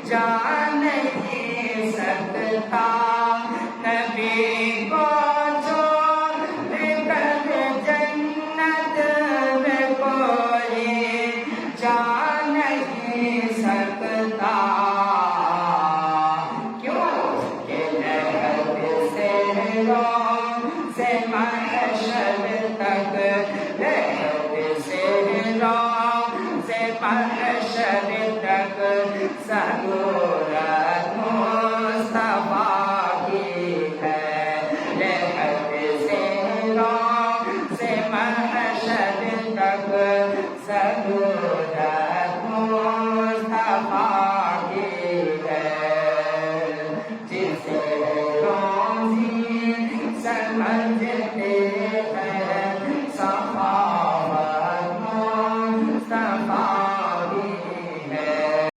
جا نہیں سکتا نبی کو چھوڑ کر جنت میں کوئی جا نہیں سکتا کیوں کہ لہد صحراؤں سے محشر تک لہد صحراؤں سے محشر تک سب